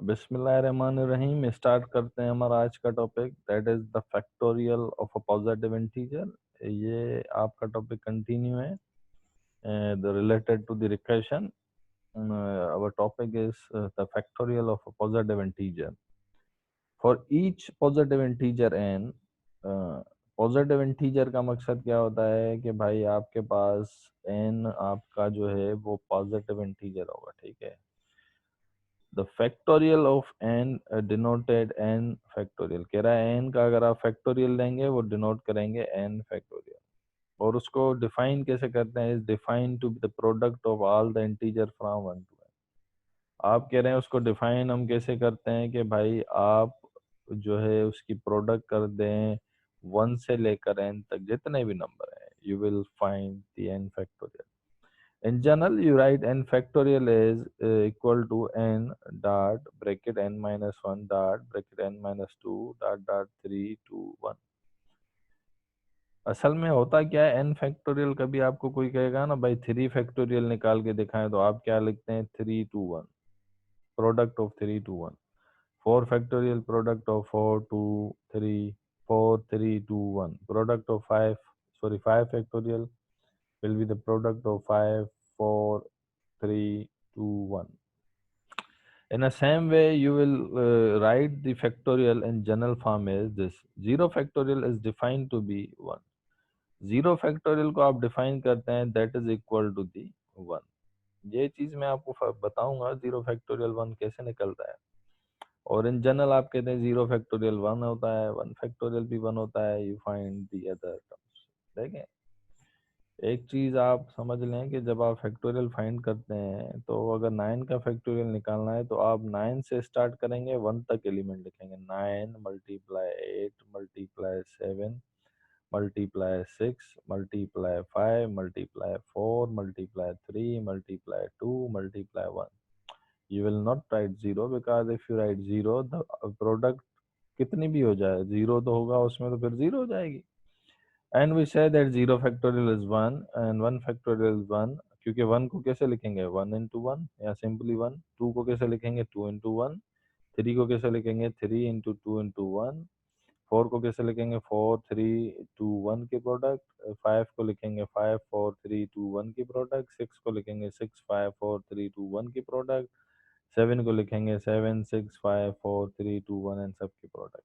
बिस्मिल्लाहिर्रहमानिर्रहीम। स्टार्ट करते हैं हमारा आज का topic, that is the factorial of a positive integer. ये आपका टॉपिक कंटिन्यू है the related to the recursion. Our topic is the factorial of a positive integer for each positive integer N. Positive integer का मकसद क्या होता है कि भाई आपके पास एन आपका जो है वो पॉजिटिव इंटीजर होगा, ठीक है। The factorial of N denoted N factorial, कह रहा है एन का अगर आप फैक्टोरियल लेंगे वो डिनोट करेंगे एन फैक्टोरियल। और उसको डिफाइन कैसे करते हैं, is define to be the product of all the integer from 1 to n। आप कह रहे हैं उसको डिफाइन हम कैसे करते हैं कि भाई आप जो है उसकी प्रोडक्ट कर दें 1 से लेकर n तक जितने भी नंबर हैं, you will find the n factorial. In general, you write n factorial is equal to n dot bracket n minus 1 dot bracket n minus 2 dot 3 to 1। असल में होता क्या है, n फैक्टोरियल कभी आपको कोई कहेगा ना भाई 3 फैक्टोरियल निकाल के दिखाएं, तो आप क्या लिखते हैं 3 to 1, product of 3 to 1। 4 factorial product of 4 to 3, 4 3 to 1 product of 5, sorry 5 factorial will be the product of 5 4 3 2 1। In the same way, you will write the factorial in general form as this. 0 factorial is defined to be 1। 0 factorial को आप define करते हैं that is equal to the 1। ये चीज़ मैं आपको बताऊंगा 0 factorial 1 कैसे निकलता है। और इन जनरल आप कहते हैं 0 factorial 1 होता है, 1 factorial भी 1 होता है, you find the other terms। देखें, एक चीज़ आप समझ लें कि जब आप फैक्टोरियल फाइंड करते हैं तो अगर 9 का फैक्टोरियल निकालना है तो आप 9 से स्टार्ट करेंगे, 1 तक एलिमेंट लिखेंगे। 9 multiply 8 multiply 7 multiply 6 multiply 5 multiply 4 multiply 3 multiply 2 multiply 1। You will not right zero, because if you right zero the product कितनी भी हो जाए जीरो तो होगा उसमें, तो फिर जीरो हो जाएगी। And we say that 0 factorial is 1 and 1 factorial is 1। क्योंकि 1 को कैसे लिखेंगे 1 इंटू 1 या सिंपली 1। 2 को कैसे लिखेंगे 2 इंटू 1। 3 को कैसे लिखेंगे 3 इंटू 2 इंटू 1। 4 को कैसे लिखेंगे 4 3 2 1 की प्रोडक्ट। 5 को लिखेंगे 5 4 3 2 1 की प्रोडक्ट। 6 को लिखेंगे 6 5 4 3 2 1 की प्रोडक्ट। 7 को लिखेंगे 7 6 5 4 3 2 1 एंड सब की product.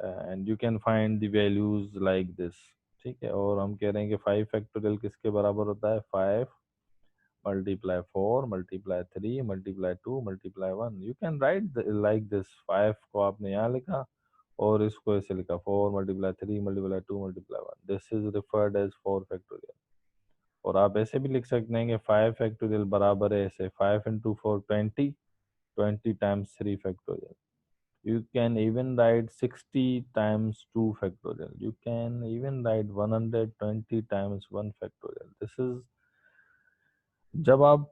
And you can find the values like this, ठीक है। और हम कह रहे हैं कि 5 फैक्टोरियल किसके बराबर होता है 5 multiply 4 multiply 3 multiply 2 multiply 1। You can write like this. 5 को आपने यहाँ लिखा और इसको ऐसे लिखा 4 multiply 3 multiply 2 multiply 1। This is referred as 4 factorial. और आप ऐसे भी लिख सकते हैं कि 5 फैक्टोरियल बराबर है ऐसे 5 into 4 20, 20 times 3 factorial. You can even write 60 times 2 factorial. You can even write 120 times 1 factorial. This is जब आप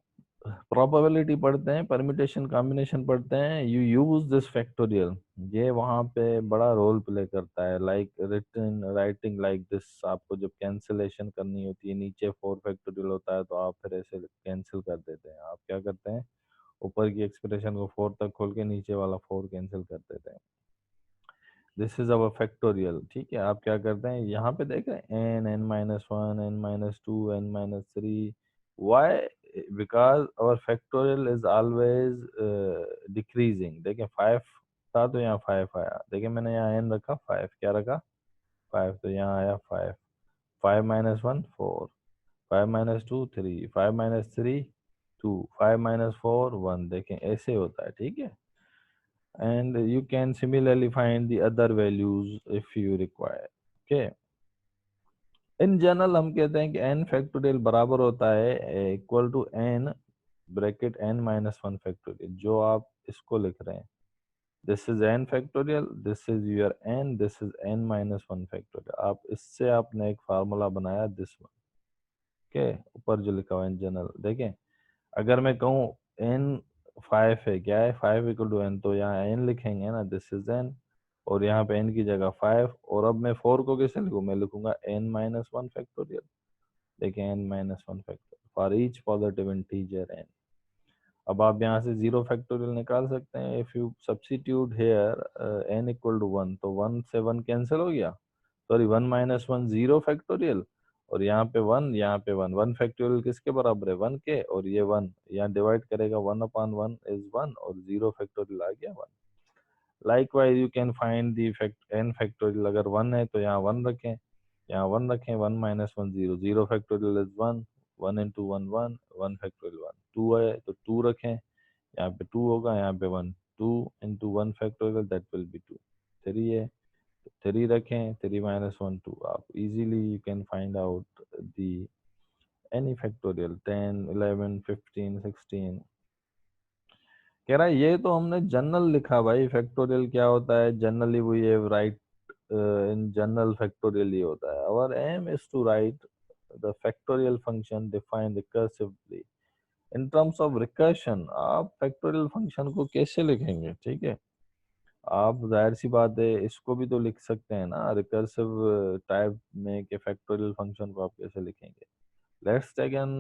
probability पढ़ते हैं, permutation combination पढ़ते हैं, you use this factorial। ये वहाँ पे बड़ा रोल प्ले करता है। Like written writing like this, आपको जब कैंसिलेशन करनी होती है नीचे 4 फैक्टोरियल होता है तो आप फिर ऐसे कैंसिल कर देते हैं। आप क्या करते हैं ऊपर की एक्सप्रेशन को 4 तक खोल के नीचे वाला 4 कैंसिल कर देते हैं। दिस इज अवर फैक्टोरियल, ठीक है। आप क्या करते हैं यहाँ पे देख रहे हैं N N minus one N minus two N minus three. Why? Because our factorial is always decreasing. देखें 5 था तो यहाँ 5 आया। देखें मैंने यहाँ एन रखा 5, क्या रखा 5, तो यहाँ आया 5। 5 माइनस 1 4, 5 माइनस 2 3, 5 माइनस 3 2, 5 माइनस 4 1। देखें ऐसे होता है, ठीक है। and you can similarly find the other values if you require। okay, in general हम कहते हैं कि n फैक्टोरियल बराबर होता है equal to n bracket n minus 1 factorial. जो आप इसको लिख रहे हैं this is n factorial, this is your n, this is n minus 1 factorial. आप इससे आपने एक फार्मूला बनाया दिस वन। ओके, ऊपर जो लिखा हुआ है इन जनरल देखें। अगर मैं कहूँ n 5 है, क्या है 5 इक्वल टू n, तो यहाँ n लिखेंगे ना, दिस इज n। और यहाँ पे n की जगह 5। और अब मैं 4 को कैसे लिखूँ, मैं लिखूंगा n माइनस 1 फैक्टोरियल। देखिए n minus 1 factorial for each positive integer n। अब आप यहाँ से जीरो फैक्टोरियल निकाल सकते हैं। If you substitute here n equal to one, तो वन से वन कैंसिल हो गया, sorry one minus one zero factorial, और यहाँ पे वन, यहाँ पे वन, वन फैक्टोरियल किसके बराबर है, वन के, और ये वन यहाँ डिवाइड करेगा, one upon one is one, और जीरो फैक्टोरियल आ गया one. Likewise you can find the fact N factorial, अगर वन है तो यहाँ वन रखें, यहाँ वन रखें, one minus one zero, zero factorial is one, one into one one, one factorial one, two है तो टू रखें, यहाँ पे टू होगा, यहाँ पे one, two into one factorial that will be two, three है तो थ्री रखें, थ्री माइनस वन टू, आप easily you can find out the any factorial, 10 11 15 16। कह रहा है ये तो हमने जनरल लिखा भाई, फैक्टोरियल क्या होता है, generally we have write in general factorial ये होता है। Our aim is to write the factorial function define recursively in terms of recursion. आप फैक्टोरियल फंक्शन को कैसे लिखेंगे, ठीक है, आप जाहिर सी बात है इसको भी तो लिख सकते हैं ना रिकर्सिव टाइप में, कि फैक्टोरियल फंक्शन को आप कैसे लिखेंगे। Let's take an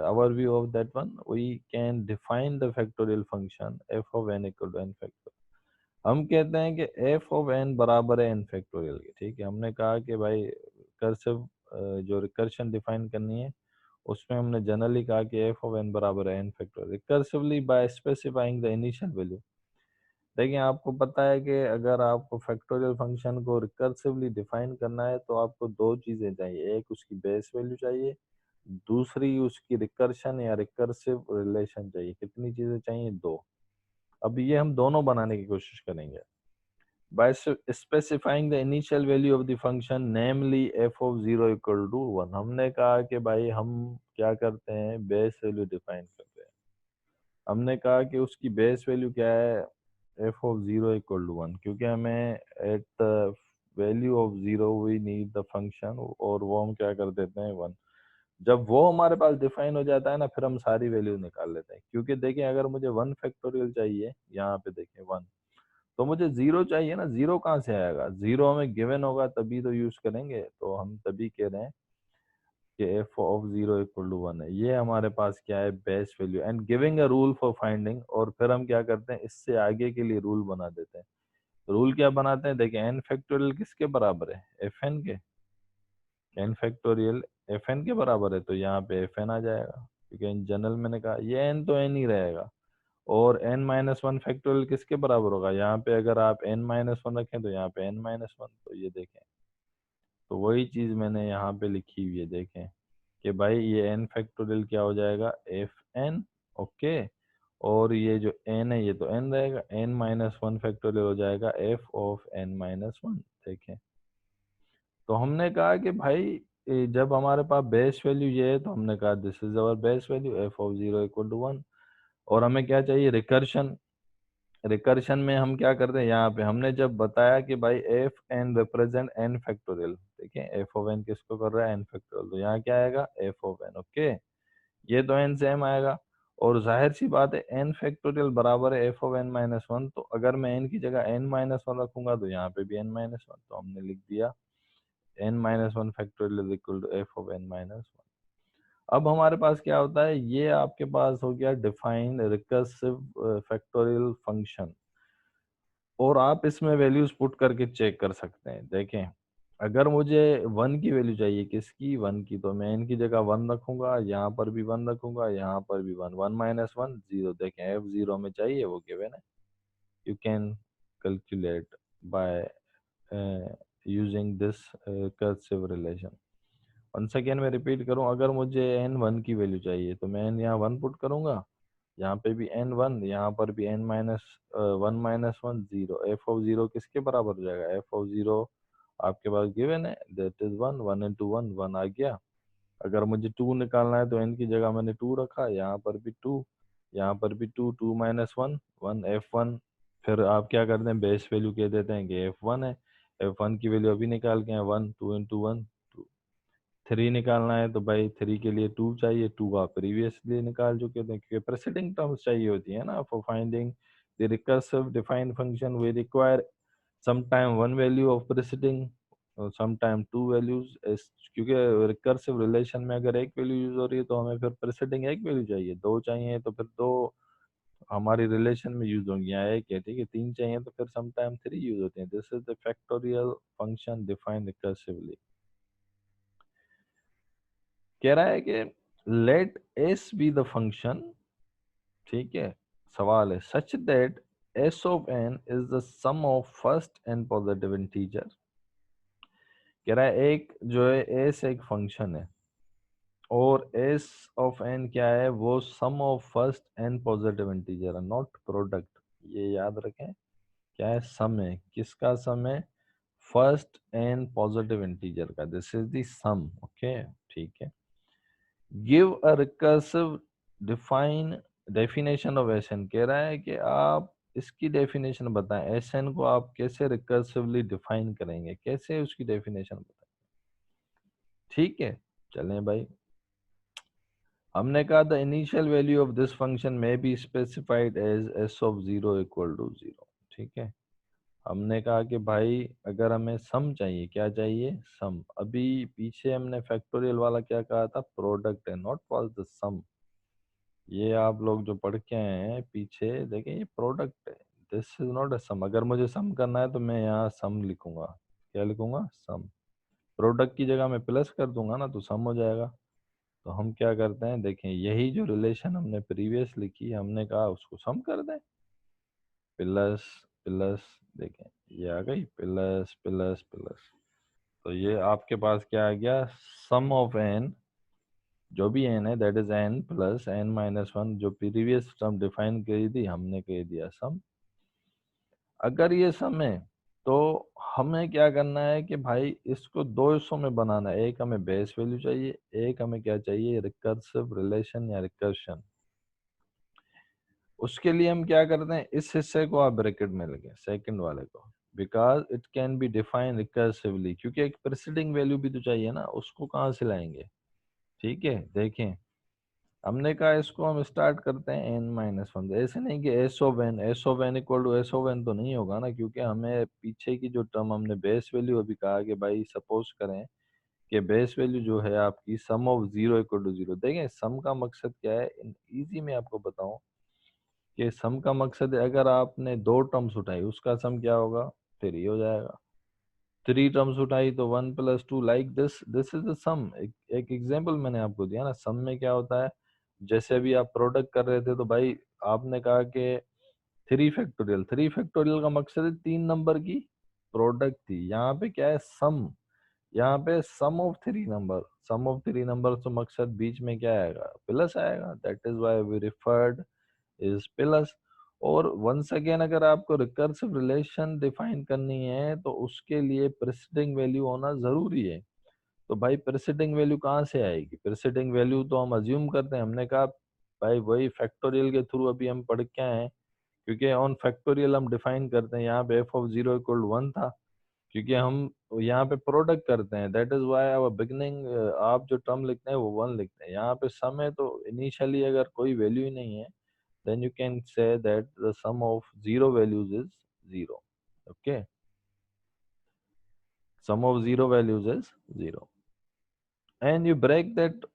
overview of that one. We can define the factorial function f of n equal to n factorial। हम कहते हैं कि f of n बराबर है n फैक्टोरियल के, ठीक है। हमने कहा कि भाई रिकर्सिव जो रिकर्शन डिफाइन करनी है उसमें हमने जनरली कहा कि f of n बराबर है n factorial recursively by specifying the initial value. देखिए आपको पता है कि अगर आपको फैक्टोरियल फंक्शन को रिकर्सिवली डिफाइन करना है तो आपको दो चीज़ें चाहिए, एक उसकी बेस वैल्यू चाहिए, दूसरी उसकी रिकर्शन या रिकर्सिव रिलेशन चाहिए। कितनी चीजें चाहिए, दो। अब ये हम दोनों बनाने की कोशिश करेंगे by specifying the initial value of the function namely F of zero equal to one. हमने कहा कि भाई हम क्या करते हैं, बेस वैल्यू डिफाइन करते हैं। हमने कहा कि उसकी बेस वैल्यू क्या है, F of zero equal to one, क्योंकि हमें at the value of zero we need the function, और वो हम क्या कर देते हैं, वन। जब वो हमारे पास डिफाइन हो जाता है ना, फिर हम सारी वैल्यू निकाल लेते हैं। क्योंकि देखिए अगर मुझे वन फैक्टोरियल चाहिए, यहाँ पे देखें वन, तो मुझे जीरो चाहिए ना, जीरो कहाँ से आएगा, जीरो हमें गिवन होगा तभी तो यूज करेंगे। तो हम तभी कह रहे हैं कि F of zero equal to one है, ये हमारे पास क्या है, base value, and giving a rule for finding. और फिर हम क्या करते हैं, इससे आगे के लिए रूल बना देते हैं। रूल क्या बनाते हैं, देखिए एन फैक्टोरियल किसके बराबर है, एफ एन के। एन फैक्टोरियल एफ एन के बराबर है, तो यहाँ पे एफ एन आ जाएगा, क्योंकि इन जनरल मैंने कहा ये एन तो एन ही रहेगा। और एन माइनस वन फैक्टोरियल किसके बराबर होगा, यहाँ पे अगर आप एन माइनस वन रखें तो यहाँ पे एन माइनस वन, तो ये देखें, तो वही चीज मैंने यहाँ पे लिखी हुई है, देखें कि भाई ये एन फैक्टोरियल क्या हो जाएगा, एफ एन, ओके। और ये जो एन है ये तो एन रहेगा, एन माइनस वन फैक्टोरियल हो जाएगा F of N minus one. देखें, तो हमने कहा कि भाई जब हमारे पास बेस वैल्यू ये है, तो हमने कहा this is our base value f of zero equal to one. और हमें क्या चाहिए, रिकर्शन। रिकर्शन में हम क्या करते हैं, यहाँ पे हमने जब बताया कि भाई f n represent n factorial, देखिए एफ ऑफ एन किसको कर रहा है, एन फैक्टोरियल, तो यहाँ क्या आएगा, एफ ऑफ एन, ओके। ये तो एन सेम आएगा। और जाहिर सी बात है एन फैक्टोरियल बराबर है F of N minus one, तो अगर मैं एन की जगह एन माइनस वन रखूंगा तो यहाँ पे भी एन माइनस वन, तो हमने लिख दिया n minus one factorial is equal to f of n minus one. अब हमारे पास क्या होता है, ये आपके पास हो गया डिफाइन रिकर्सिव फैक्टोरियल फंक्शन। और आप इसमें वैल्यूज पुट करके चेक कर सकते हैं। देखें, अगर मुझे वन की वैल्यू चाहिए, किसकी, वन की, तो मैं इनकी जगह वन रखूंगा, यहाँ पर भी वन रखूंगा, यहाँ पर भी one, one minus one zero. देखें एफ जीरो में चाहिए, वो गिवन है, you can calculate by using this cursive relation. Once again मैं रिपीट करूं, अगर मुझे एन वन की वैल्यू चाहिए तो मैं एन यहाँ वन पुट करूंगा, यहाँ पे भी एन वन, यहाँ पर भी n minus one minus one zero. F of zero किसके बराबर हो जाएगा, एफ ऑफ जीरो आपके पास गिवन है, that is one, one into one, one आ गया। अगर मुझे टू निकालना है तो एन की जगह मैंने टू रखा, यहाँ पर भी टू, यहाँ पर भी two, two minus one, one, f one. फिर आप क्या करते हैं, बेस वैल्यू कह देते हैं कि एफ वन है, एफ वन की वैल्यू अभी निकाल के हैं, one, two into one, three निकालना है तो भाई थ्री के लिए टू चाहिए, टू आप प्रीवियसली निकाल चुके थे, क्योंकि प्रेसिडिंग टर्म्स चाहिए होती है ना for finding the recursive defined function. We require sometime one value of preceding और sometime two values क्योंकि रिकर्सिव रिलेशन में अगर एक वैल्यू यूज हो रही है तो हमें फिर प्रेसिडिंग एक वैल्यू चाहिए, दो चाहिए तो फिर दो हमारी रिलेशन में यूज होंगी। यहाँ एक है, ठीक है, 3 चाहिए तो फिर समटाइम 3 यूज होते हैं। This is the factorial function defined recursively. कह रहा है कि let s be the function, ठीक है, सवाल है, such that s of n is the sum of first n positive integer. कह रहा है एक जो है एस एक फंक्शन है और एस ऑफ एन क्या है, वो sum of first n positive integer है, नॉट प्रोडक्ट। ये याद रखें, क्या है, सम है, किसका सम है, फर्स्ट एन पॉजिटिव इंटीजर का, this is the sum. Okay, ठीक है। Give a recursive define definition of s n. कह रहा है कि आप इसकी डेफिनेशन बताएं, एस एन को आप कैसे रिकर्सिवली डिफाइन करेंगे, कैसे उसकी डेफिनेशन बताएं। ठीक है, चलें भाई। हमने कहा the initial value of this function में be specified as s of 0 equal to 0। ठीक है, हमने कहा कि भाई अगर हमें सम चाहिए, क्या चाहिए, सम। अभी पीछे हमने फैक्टोरियल वाला क्या कहा था, प्रोडक्ट है, नॉट वॉज द सम। ये आप लोग जो पढ़ के आए हैं पीछे देखें, ये प्रोडक्ट है, दिस इज नॉट अ सम। अगर मुझे सम करना है तो मैं यहाँ सम लिखूंगा, क्या लिखूंगा, सम। प्रोडक्ट की जगह मैं प्लस कर दूंगा ना तो सम हो जाएगा। तो हम क्या करते हैं, देखें, यही जो रिलेशन हमने प्रीवियस लिखी, हमने कहा उसको सम कर दें, प्लस प्लस, देखें ये आ गई, प्लस प्लस प्लस। तो ये आपके पास क्या आ गया, सम ऑफ एन, जो भी एन है that is n plus n minus one, जो प्रीवियस टर्म डिफाइन करी थी हमने कह दिया सम। अगर ये सम है तो हमें क्या करना है कि भाई इसको दो हिस्सों में बनाना है, एक हमें बेस वैल्यू चाहिए, एक हमें क्या चाहिए, रिकर्सिव रिलेशन या रिकर्शन। उसके लिए हम क्या करते हैं, इस हिस्से को आप ब्रैकेट में लगे, सेकंड वाले को, because it can be define recursively, क्योंकि एक प्रेसिडिंग वैल्यू भी तो चाहिए ना, उसको कहाँ से लाएंगे। ठीक है, देखें, हमने कहा इसको हम स्टार्ट करते हैं एन माइनस वन। ऐसे नहीं कि s of n, s of n equal to s of n तो नहीं होगा ना, क्योंकि हमें पीछे की जो टर्म हमने बेस वैल्यू अभी कहा कि भाई सपोज करें कि बेस वैल्यू जो है आपकी सम ऑफ 0 इक्वल टू 0। देखें सम का मकसद क्या है, इन इजी में आपको बताऊं कि सम का मकसद है, अगर आपने दो टर्म्स उठाई उसका सम क्या होगा, 3 हो जाएगा। 3 टर्म्स उठाई तो 1 plus 2, like this, this is the sum. एक एग्जांपल मैंने आपको दिया ना, सम में क्या होता है, जैसे अभी आप प्रोडक्ट कर रहे थे तो भाई आपने कहा कि 3 फैक्टोरियल, 3 फैक्टोरियल का मकसद है 3 नंबर की प्रोडक्ट थी, यहाँ पे क्या है, सम। यहाँ पे sum of 3 number, sum of 3 number, तो मकसद बीच में क्या आएगा, प्लस आएगा, that is why we referred is plus. और वंस अगेन अगर आपको रिकर्सिव रिलेशन डिफाइन करनी है तो उसके लिए प्रेसिडिंग वैल्यू होना जरूरी है। तो भाई प्रेसिडिंग वैल्यू कहाँ से आएगी, प्रेसिडिंग वैल्यू तो हम अज्यूम करते हैं, हमने कहा भाई वही फैक्टोरियल के थ्रू अभी हम पढ़ के आए हैं, क्योंकि ऑन फैक्टोरियल हम डिफाइन करते हैं, यहाँ पे एफ ऑफ 0 इक्वल 1 था, क्योंकि हम यहाँ पे प्रोडक्ट करते हैं, that is why our beginning, आप जो टर्म लिखते हैं वो 1 लिखते हैं। यहाँ पे सम है तो इनिशियली अगर कोई वैल्यू ही नहीं है, then you can say that the sum of zero values is 0. Okay, sum of zero values is 0, and you break that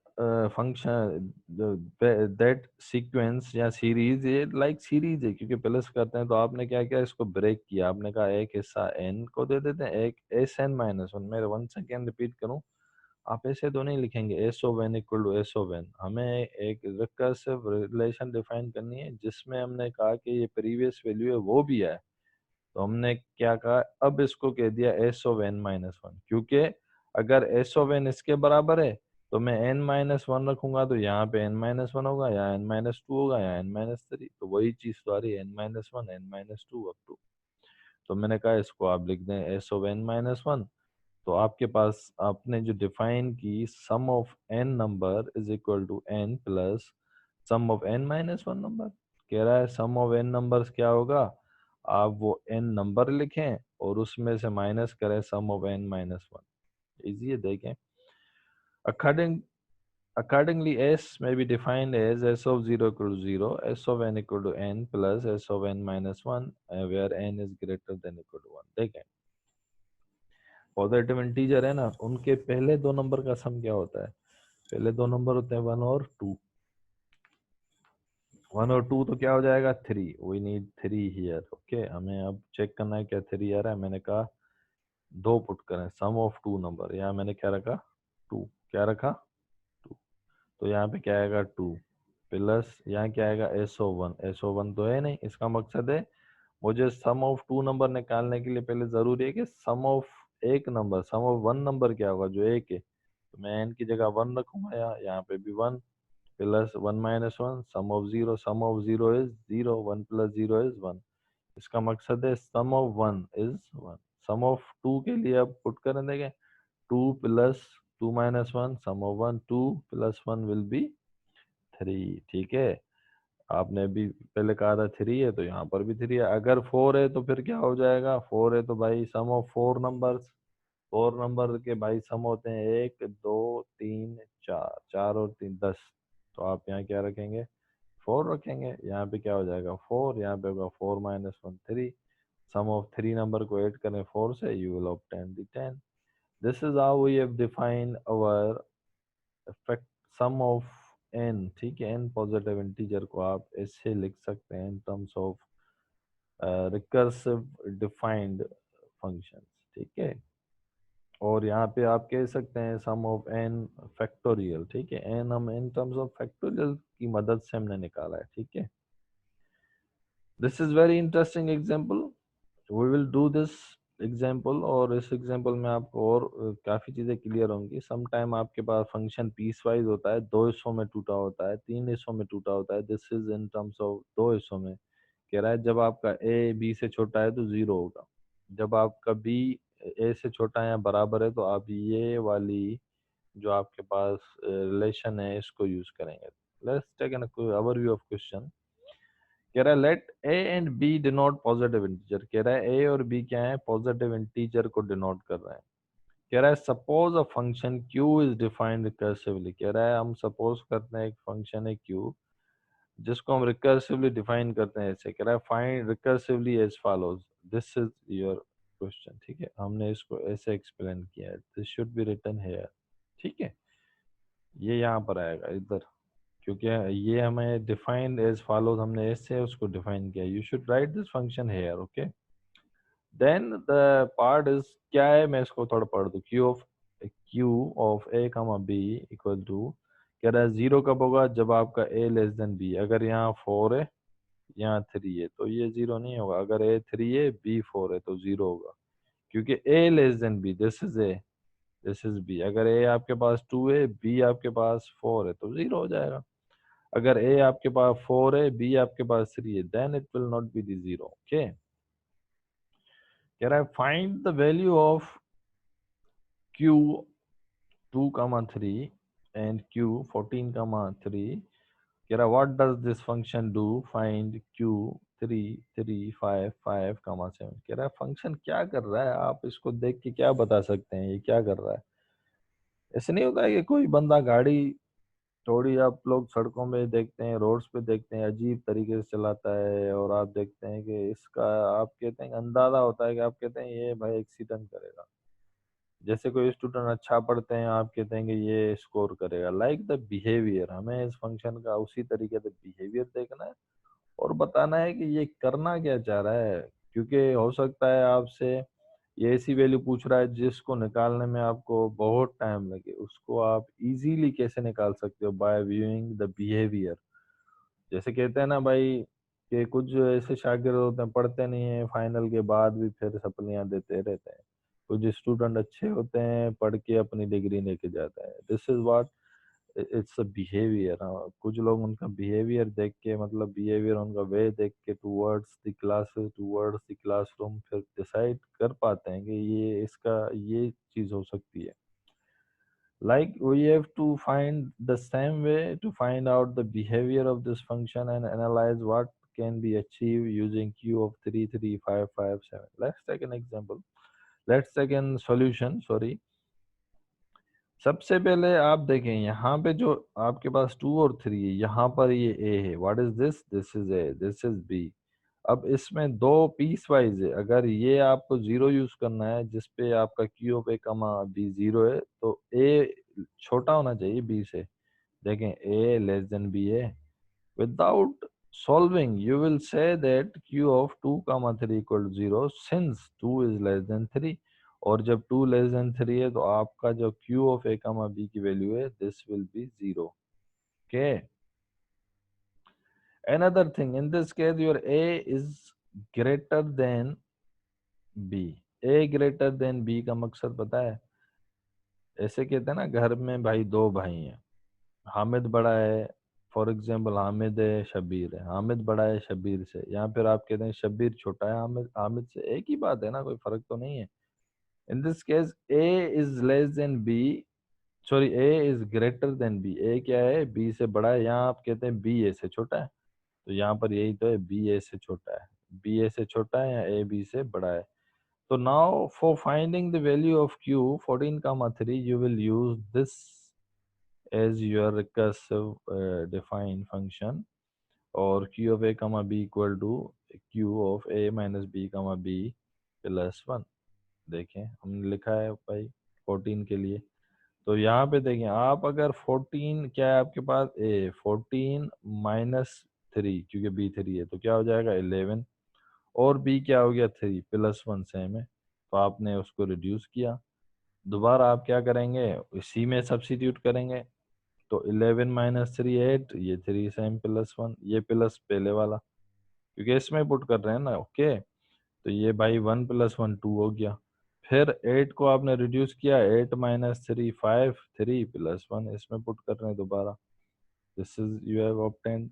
function, that sequence या सीरीज, ये लाइक सीरीज है, क्योंकि प्लस करते हैं तो आपने क्या किया, इसको ब्रेक किया, आपने कहा एक हिस्सा n को दे देते हैं, एक एस एन माइनस वन। मैं वन सेकेंड रिपीट करूं, आप ऐसे तो नहीं लिखेंगे s of n equal to s of n. हमें एक रिकर्सिव रिलेशन डिफाइन करनी है जिसमें हमने कहा कि ये प्रीवियस वैल्यू है वो भी है, तो हमने क्या कहा, अब इसको कह दिया s of N minus one, क्योंकि अगर एस ऑफ एन इसके बराबर है तो मैं एन माइनस वन रखूंगा तो यहाँ पे एन माइनस वन होगा, या एन माइनस टू होगा, या एन माइनस थ्री, तो वही चीज तो आ रही है, n minus one, N minus two, up to. तो मैंने कहा इसको आप लिख दें s of N minus one. तो आपके पास आपने जो डिफाइन की sum of n number is equal to n plus sum of N minus one number. कह रहा है सम ऑफ एन नंबर्स क्या होगा, आप वो एन नंबर लिखें और उसमें से माइनस करें sum of N minus one. Easy है, देखें, according accordingly s may be defined as s of 0 equal to 0, s of n equal to n plus s of n minus 1, where n is greater than equal to 1। देखें positive integer है ना, उनके पहले दो number का सम क्या होता है, पहले दो नंबर होते हैं 1 और 2। 1 और 2 तो क्या हो जाएगा 3, वी नीड 3 हियर। ओके, हमें अब चेक करना है क्या 3 आ रहा है। मैंने कहा 2 पुट करें, सम ऑफ 2 नंबर, यहाँ मैंने क्या रखा 2, क्या रखा 2, तो यहाँ पे क्या आएगा 2 प्लस यहाँ क्या आएगा SO1, SO1 तो है नहीं, इसका मकसद है मुझे सम ऑफ 2 नंबर निकालने के लिए पहले जरूरी है कि सम ऑफ एक नंबर, सम ऑफ 1 नंबर क्या होगा जो एक है, तो मैं n की जगह 1 रखूंगा, यहाँ पे भी 1 plus 1 minus 1, sum of zero is zero, 1 plus zero is 1, इसका मकसद है sum of 1 is 1। Sum of 2 के लिए अब पुट करें, देखें 2 plus 2 minus 1, sum of 1 2 plus 1 will be 3। ठीक है, आपने भी पहले कहा था 3 है तो यहाँ पर भी 3 है। अगर 4 है तो फिर क्या हो जाएगा, 4 है तो भाई सम ऑफ 4 नंबर्स, 4 नंबर के भाई सम होते हैं 1 2 3 4, 4 और 3 10, तो आप यहाँ क्या रखेंगे 4 रखेंगे। यहाँ पे क्या हो जाएगा 4, यहाँ पे होगा 4 माइनस 1 3, सम ऑफ 3 नंबर को ऐड करें 4 से, you will obtain the 10। This is how we have defined our effect sum of n। ठीक है, n पॉजिटिव इंटीजर को आप ऐसे लिख सकते हैं इन terms of recursive defined functions. ठीक है, और यहाँ पे आप कह सकते हैं सम ऑफ n फैक्टोरियल। ठीक है, n हम इन टर्म्स ऑफ फैक्टोरियल की मदद से हमने निकाला है। ठीक है, this is very interesting example, we will do this example, और इस एग्जांपल में आपको और काफ़ी चीज़ें क्लियर होंगी। सम टाइम आपके पास फंक्शन पीस वाइज होता है, 2 हिस्सों में टूटा होता है, 3 हिस्सों में टूटा होता है, this is in terms of 2 हिस्सों में। कह रहा है जब आपका ए बी से छोटा है तो 0 होगा, जब आपका बी ए से छोटा है या बराबर है तो आप ये वाली जो आपके पास रिलेशन है इसको यूज करेंगे। Let's take an overview of question. कह रहा है let a and b denote positive integer, कह रहा है ए और बी क्या है पॉजिटिव इंटीजर को डिनोट कर रहे हैं। कह रहा है suppose a function Q is defined recursively, कह रहा है हम सपोज करते हैं एक फंक्शन है क्यू जिसको हम रिकर्सिवली डिफाइन करते हैं ऐसे। कह रहा है find recursively as follows, this is your question. ठीक है, हमने इसको ऐसे एक्सप्लेन किया है, this should be written here. ठीक है, ये यहाँ पर आएगा इधर, क्योंकि ये हमें डिफाइंड एज फॉलोज हमने ऐसे उसको डिफाइन किया। You should write this function here. Okay, then the part is क्या है, मैं इसको थोड़ा पढ़ दूं। क्यू ऑफ ए कमा बी इक्वल टू, कह रहा है जीरो कब होगा जब आपका ए लेस देन बी। अगर यहाँ 4 है यहाँ 3 है तो ये जीरो नहीं होगा, अगर ए 3 है बी 4 है तो जीरो होगा, क्योंकि a less than b, this is a this is b. अगर ए आपके पास 2 है बी आपके पास 4 है तो जीरो हो जाएगा। अगर ए आपके पास 4 है बी आपके पास 3 है, then it will not be the zero. Okay, कह रहा है find the value of q 2 comma 3 and q 14 comma 3। कह रहा what does this function do, find q 3 3 5 5 comma 7। कह रहा है फंक्शन क्या कर रहा है, आप इसको देख के क्या बता सकते हैं ये क्या कर रहा है। ऐसे नहीं होता है कि कोई बंदा गाड़ी, थोड़ी आप लोग सड़कों में देखते हैं, रोड्स पे देखते हैं अजीब तरीके से चलाता है, और आप देखते हैं कि इसका आप कहते हैं अंदाजा होता है कि आप कहते हैं ये भाई एक्सीडेंट करेगा। जैसे कोई स्टूडेंट अच्छा पढ़ते हैं आप कहते हैं कि ये स्कोर करेगा। लाइक द बिहेवियर, हमें इस फंक्शन का उसी तरीके से बिहेवियर देखना है और बताना है कि ये करना क्या चाह रहा है। क्योंकि हो सकता है आपसे ये ऐसी वैल्यू पूछ रहा है जिसको निकालने में आपको बहुत टाइम लगे, उसको आप इजीली कैसे निकाल सकते हो, बाय व्यूइंग द बिहेवियर। जैसे कहते हैं ना भाई कि कुछ ऐसे शागिर्द होते हैं पढ़ते नहीं है, फाइनल के बाद भी फिर सप्लियां देते रहते हैं। कुछ स्टूडेंट अच्छे होते हैं पढ़ के अपनी डिग्री लेके जाते हैं, this is what it's a behaviour. कुछ लोग उनका बिहेवियर देख के, मतलब बिहेवियर उनका वे देख के towards the classes towards the classroom फिर डिसाइड कर पाते हैं कि ये इसका ये चीज हो सकती है। Like we have to find the same way to find out the behavior of this function and analyze what can be achieved using q of 3 3 5 5 7. Let's take an example. Let's take an solution, sorry। सबसे पहले आप देखें यहाँ पे जो आपके पास 2 और 3 है, यहाँ पर ये a है। What is this, this is a, this is b। अब इसमें दो पीस वाइज है, अगर ये आपको जीरो यूज करना है जिसपे आपका क्यू ऑफ ए कमा बी जीरो है तो ए छोटा होना चाहिए बी से। देखें ए लेस देन बी है, without solving you will say that q of 2 comma 3 equal to 0 since 2 is less than 3, और जब 2 लेस देन 3 है तो आपका जो q of a comma b की वैल्यू है this will be 0. Okay, another thing in this case your a is greater than b. a greater than b का मकसद पता है? ऐसे कहते हैं ना, घर में भाई दो भाई हैं, हामिद बड़ा है, फॉर एग्जाम्पल हामिद है शबीर है, हामिद बड़ा है शबीर से, यहाँ पर आप कहते हैं शबीर छोटा है हामिद हामिद से, एक ही बात है ना, कोई फर्क तो नहीं है. In this case a is less than b, sorry a is greater then b. a क्या है? b से बड़ा है. यहाँ आप कहते हैं b a से छोटा है, तो यहाँ पर यही तो है, b a से छोटा है. b a से छोटा है या a b से बड़ा है. So now for finding the value of q 14 comma 3 you will use this as your recursive define function, और q of a comma b equal to q of a minus b comma b plus 1. देखें हमने लिखा है भाई 14 के लिए, तो यहाँ पे देखें आप, अगर 14 क्या है आपके पास, a 14 माइनस 3 क्योंकि b 3 है तो क्या हो जाएगा 11, और b क्या हो गया 3 प्लस 1 सेम है, तो आपने उसको रिड्यूस किया. दोबारा आप क्या करेंगे, इसी में सब्स्टिट्यूट करेंगे, तो 11 माइनस 3 8, ये 3 सेम प्लस 1, ये प्लस पहले वाला क्योंकि इसमें पुट कर रहे हैं ना. ओके, तो ये भाई 1 प्लस 1 2 हो गया. फिर 8 को आपने रिड्यूस किया, 8 माइनस 3 5, 3 प्लस 1 इसमें पुट कर रहे हैं दोबारा, this is you have obtained.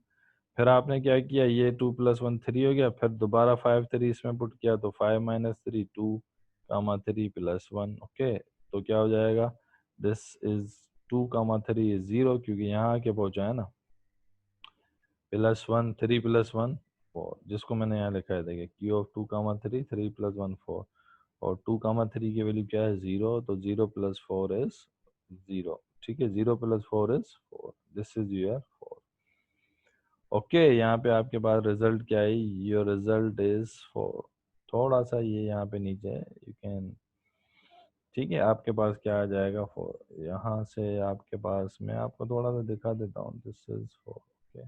फिर आपने क्या किया, ये 2 प्लस 1 3 हो गया, फिर दोबारा 5 3 इसमें पुट किया, तो 5 माइनस 3 2 कामा 3 प्लस 1. ओके, तो क्या हो जाएगा, दिस इज 2 कामा 3 इज 0 क्योंकि यहाँ आके पहुंचा है ना, प्लस 1 3 प्लस 1 4, जिसको मैंने यहाँ लिखा है देखिए क्यू ऑफ 2 कामा 3 3 प्लस 1 4, और 2 कामा 3 की वैल्यू क्या है 0, तो 0 प्लस 4 इज 0. ठीक है, 0 plus 4 is 4, this is your 4. Okay, यहाँ पे आपके पास रिजल्ट क्या है, योर रिजल्ट इज 4. थोड़ा सा ये यहाँ पे नीचे है, यू कैन, ठीक है, आपके पास क्या आ जाएगा 4. यहाँ से आपके पास, मैं आपको थोड़ा सा दिखा देता हूँ, दिस इज 4. ओके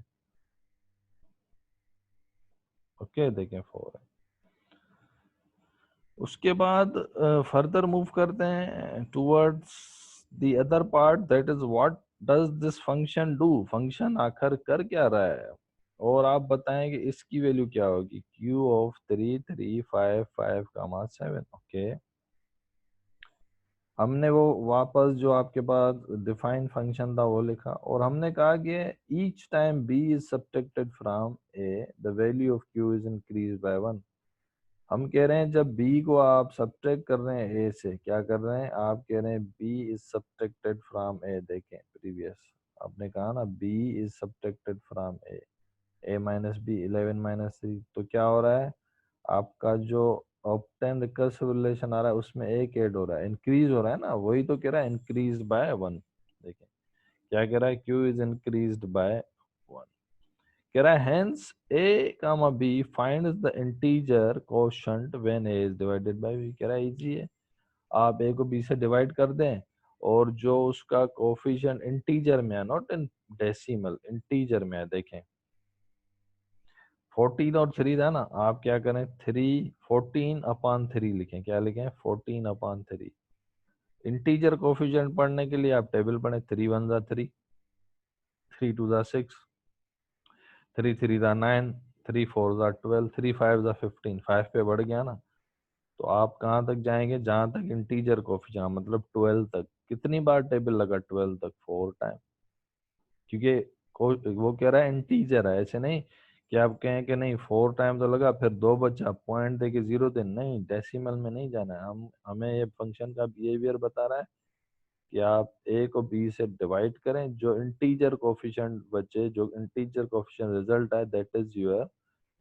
ओके, देखें 4 है. उसके बाद फर्दर मूव करते हैं towards the other part, that is what does this function do. Function आखिर कर क्या रहा है, और आप बताएं कि इसकी वैल्यू क्या होगी, q ऑफ 3 3 5 5 कामा 7. ओके, हमने वो वापस जो आपके पास डिफाइन फंक्शन था वो लिखा, और हमने कहा कि each time b is subtracted from a the value of q is increase by 1. हम कह रहे हैं जब b को आप सब्ट्रैक्ट कर रहे हैं a से, क्या कर रहे हैं, आप कह रहे हैं b is subtracted from a. देखें प्रीवियस आपने कहा ना b is subtracted from a minus b 11 minus 3, तो क्या हो रहा है, आपका जो ऑप्टेन रिकर्सिव रिलेशन आ रहा है उसमें एक ऐड हो रहा है, इंक्रीज हो रहा है ना, वही तो कह रहा है इंक्रीज बाय 1. देखें क्या कह रहा है, q इज इंक्रीज्ड बाय 1. कह रहा है hence a comma b finds the integer quotient when a is divided by b. कह रहा है इजी है, आप a को b से डिवाइड कर दें, और जो उसका कोफिशिएंट इंटीजर में है, नॉट इन डेसिमल, इंटीजर में है. देखें 14 और 3 था ना, आप क्या करें 3 14 अपान 3 लिखें, क्या लिखें 14 अपान 3. इंटीजर कोफिशिएंट पढ़ने के लिए आप टेबल पढ़ें, 3 1 जा 3, 3 2 जा 6, 3 3 जा 9, 3 4 जा 12, 3 5 जा 15, 5 पे बढ़ गया ना, तो आप कहाँ तक जाएंगे, जहाँ तक इंटीजर कोफिशिएंट, मतलब 12 तक. कितनी बार टेबल लगा 12 तक, 4 टाइम, क्योंकि वो कह रहा है इंटीजर है, ऐसे नहीं कि आप कहें कि नहीं 4 टाइम तो लगा फिर 2 बचा पॉइंट दे के 0 दे, नहीं, डेसिमल में नहीं जाना है. हम हमें ये फंक्शन का बिहेवियर बता रहा है कि आप a को b से डिवाइड करें, जो इंटीजर कोफिशिएंट बचे, जो इंटीजर कोफिशिएंट रिजल्ट है, that is your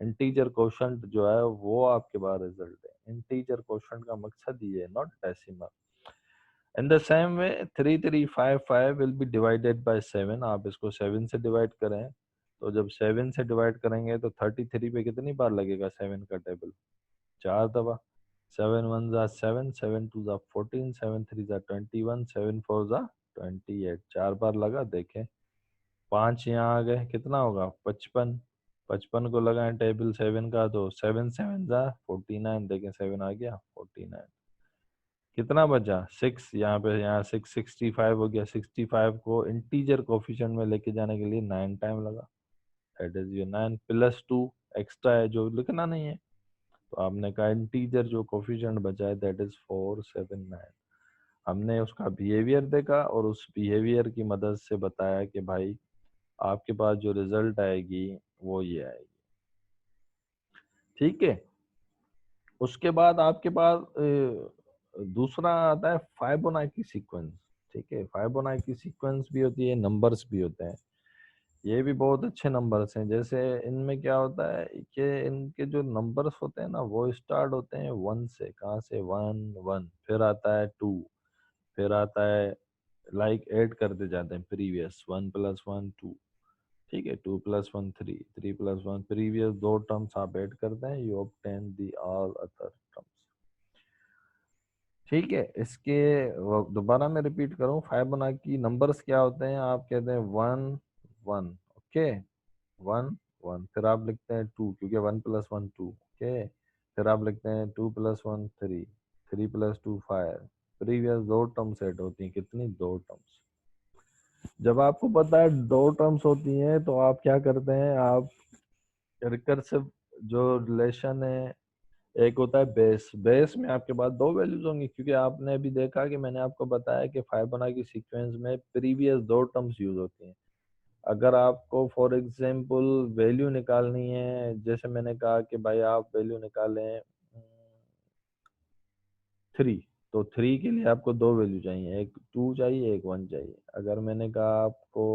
integer quotient जो है वो आपके पास रिजल्ट है. इंटीजर कोशंट का मकसद ये है, not decimal. In the same way 3 3 5 5 will be divided by 7. आप इसको 7 से डिवाइड करें, तो जब 7 से डिवाइड करेंगे तो 33 पे कितनी बार लगेगा 7 का टेबल, 4 दफा. 7 1 जा 7, 7 2 जा 14, 7 3 जा 21, 7 4 जा 28, 4 बार लगा. देखें 5 यहाँ आ गए, कितना होगा 55, 55 को लगाएं टेबल 7 का तो 7 7 जा 49, देखें 7 आ गया 49। कितना बचा 6, यहाँ पे यहाँ 6 65 हो गया। 65 को इंटीजर कोफिशिएंट में लेके जाने के लिए 9 टाइम लगा, दैट इज ये 9 प्लस 2 एक्स्ट्रा है जो लिखना नहीं है, तो आपने कहा इंटीजर जो कोफिशिएंट बचा है दैट इज 479। हमने उसका बिहेवियर देखा और उस बिहेवियर की मदद से बताया कि भाई आपके पास जो रिजल्ट आएगी वो ये आएगी। ठीक है, उसके बाद आपके पास दूसरा आता है फाइबोनाची सीक्वेंस। ठीक है, फाइबोनाची सीक्वेंस भी होती है, नंबर्स भी होते हैं। ये भी बहुत अच्छे नंबर्स हैं। जैसे इनमें क्या होता है कि इनके जो नंबर्स होते हैं ना वो स्टार्ट होते हैं 1 से। कहाँ से? 1 1, फिर आता है 2, फिर आता है लाइक ऐड करते जाते हैं प्रीवियस 1 + 1 2। ठीक है, 2 + 1 3, 3 + 1 प्रीवियस दो टर्म्स आप ऐड करते हैं, you obtain the all other terms. ठीक है, इसके दोबारा मैं रिपीट करूं, फाइबोनाची नंबर्स क्या होते हैं? आप कहते हैं 1 1, ओके, 1 1, फिर आप लिखते हैं 2 क्योंकि 1 + 1 2, ओके, फिर आप लिखते हैं 2 + 1 3, 3 + 2 5। प्रीवियस दो टर्म्स ऐड होती हैं, कितनी? दो टर्म्स। जब आपको पता है दो टर्म्स होती हैं तो आप क्या करते हैं, आप रिकर्सिव जो रिलेशन है, एक होता है बेस। बेस में आपके पास दो वैल्यूज होंगी क्योंकि आपने अभी देखा कि मैंने आपको बताया कि फाइबोनाची सीक्वेंस में प्रीवियस दो टर्म्स यूज होती हैं। अगर आपको फॉर एग्जांपल वैल्यू निकालनी है, जैसे मैंने कहा कि भाई आप वैल्यू निकालें 3, तो 3 के लिए आपको दो वैल्यू चाहिए, एक 2 चाहिए, एक 1 चाहिए। अगर मैंने कहा आपको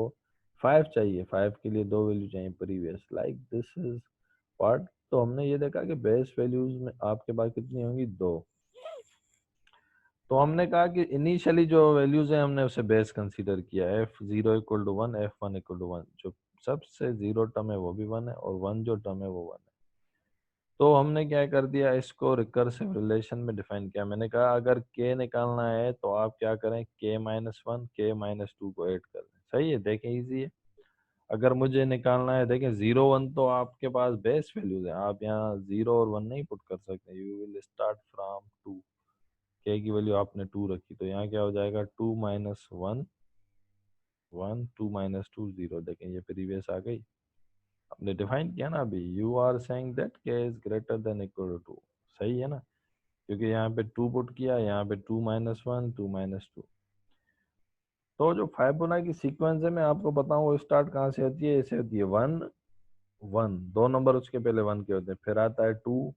5 चाहिए, 5 के लिए दो वैल्यू चाहिए previous, like this is what. तो हमने ये देखा कि बेस वैल्यूज में आपके पास कितनी होंगी? दो। तो हमने कहा कि इनिशियली जो वैल्यूज है हमने उसे बेस कंसीडर किया, f0 = 1, f1 = 1। जो सबसे जीरो टर्म है वो भी 1 है और 1 जो टर्म है वो 1 है। तो हमने क्या कर दिया, इसको रिकर्सिव रिलेशन में डिफाइन किया। मैंने कहा अगर k निकालना है तो आप क्या करें, k-1 k-2 को ऐड कर दें। सही है, देखें इजी है। अगर मुझे निकालना है, देखें 0 1 तो आपके पास बेस वैल्यूज है, आप यहाँ 0 और 1 नहीं पुट कर सकते, you will start from 2। k की वैल्यू आपने 2 रखी तो यहाँ क्या हो जाएगा, 2 - 1 1, 2 - 2 0। देखें ये प्रीवियस आ गई, हमने डिफाइन किया ना अभी। You are saying that k is greater than equal to 2। सही है ना, क्योंकि यहाँ पे 2 पुट किया, यहाँ पे 2 - 1 2 - 2। तो जो फाइबोनाची सीक्वेंस है मैं आपको बताऊं वो स्टार्ट कहाँ से होती है, ऐसे होती है 1 1, दो नंबर उसके पहले 1 के होते हैं, फिर आता है 2,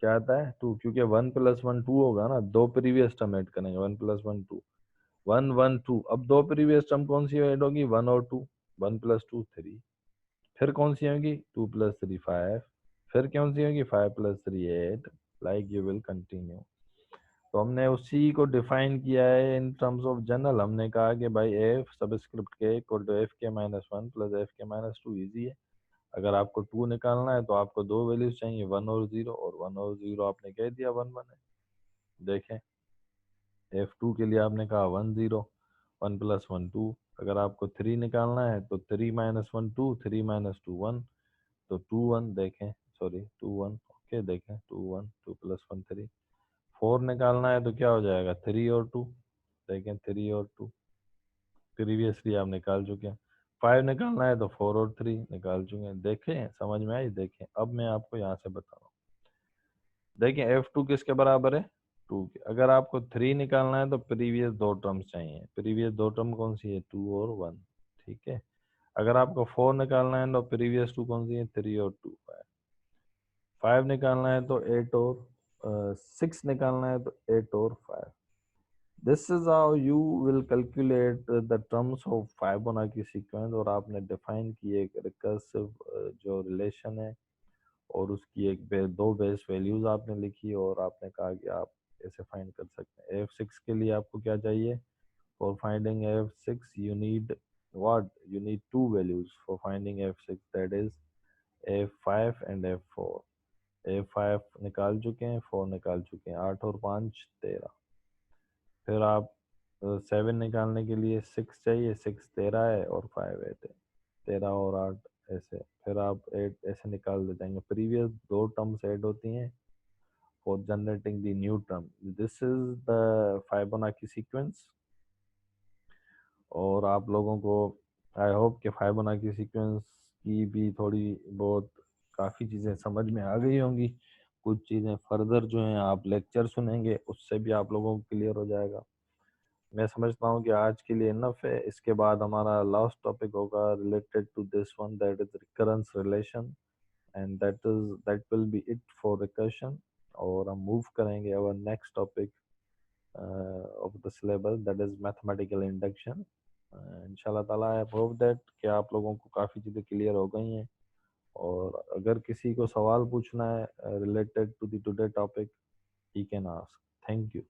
क्या आता है 2, क्योंकि 1 + 1 2 होगा ना, दो प्रीवियस टर्म ऐड करेंगे, 1 + 1 2, 1 1 2। अब दो प्रीवियस टर्म कौन सी ऐड होगी, 1 और 2, 1 + 2 3, फिर कौन सी होगी 2 + 3 5, फिर कौन सी होगी 5 + 3 8, लाइक यू विल कंटिन्यू। तो हमने उसी को डिफाइन किया है इन टर्म्स ऑफ जनरल। हमने कहा कि भाई f subscript k equal to fk-1 + fk-2 easy है। अगर आपको 2 निकालना है तो आपको दो वैल्यूज चाहिए, 1 और 0, और 1 और 0 आपने कह दिया 1 1 है। देखें f2 के लिए आपने कहा 1 0, 1 + 1 2। अगर आपको 3 निकालना है तो 3 - 1 2, 3 - 2 1, तो 2 1। देखें, सॉरी 2 1, ओके, देखें 2 1, 2 + 1 3। 4 निकालना है तो क्या हो जाएगा, 3 और 2। देखें 3 और 2 प्रीवियसली आप निकाल चुके हैं। 5 निकालना है तो 4 और 3 निकाल चुके हैं। देखें समझ में आई? देखें अब मैं आपको यहाँ से बता रहा हूँ। देखें f2 किसके बराबर है, 2 के। अगर आपको 3 निकालना है तो प्रीवियस दो टर्म्स चाहिए, प्रीवियस दो टर्म कौन सी है, 2 और 1। ठीक है, अगर आपको 4 निकालना है तो प्रीवियस 2 कौन सी है, 3 और 2 5। 5 निकालना है तो 8 और 6 निकालना है तो 8 और 5। This is how you will calculate the terms of Fibonacci sequence. और आपने डिफाइन की एक रिकर्सिव जो रिलेशन है और उसकी दो बेस वैल्यूज आपने लिखी और आपने कहा कि आप ऐसे फाइंड कर सकते हैं। f6 के लिए आपको क्या चाहिए, for finding f6 you need what, you need to values for finding f6, that is f5 and f4। f5 निकाल चुके हैं, 4 निकाल चुके हैं, 8 और 5 13। फिर आप 7 निकालने के लिए 6 चाहिए, 6 13 है और 5 8 है, 13 और 8 ऐसे। फिर आप ऐड ऐसे निकाल दे जाएंगे, प्रीवियस दो टर्म्स ऐड होती हैं for generating the new term. This is the Fibonacci sequence. और आप लोगों को आई होप कि फाइबोनाची सीक्वेंस की भी थोड़ी बहुत काफ़ी चीज़ें समझ में आ गई होंगी। कुछ चीज़ें फर्दर जो हैं आप लेक्चर सुनेंगे उससे भी आप लोगों को क्लियर हो जाएगा। मैं समझता हूँ कि आज के लिए इनफ है। इसके बाद हमारा लास्ट टॉपिक होगा related to this one, that is recurrence relation, and that will be it for recursion. और हम मूव करेंगे our next topic of the syllabus, that is mathematical induction. इंशाल्लाह ताला आई होप दैट कि आप लोगों को काफ़ी चीज़ें क्लियर हो गई हैं। और अगर किसी को सवाल पूछना है related to the today topic, he can ask. Thank you.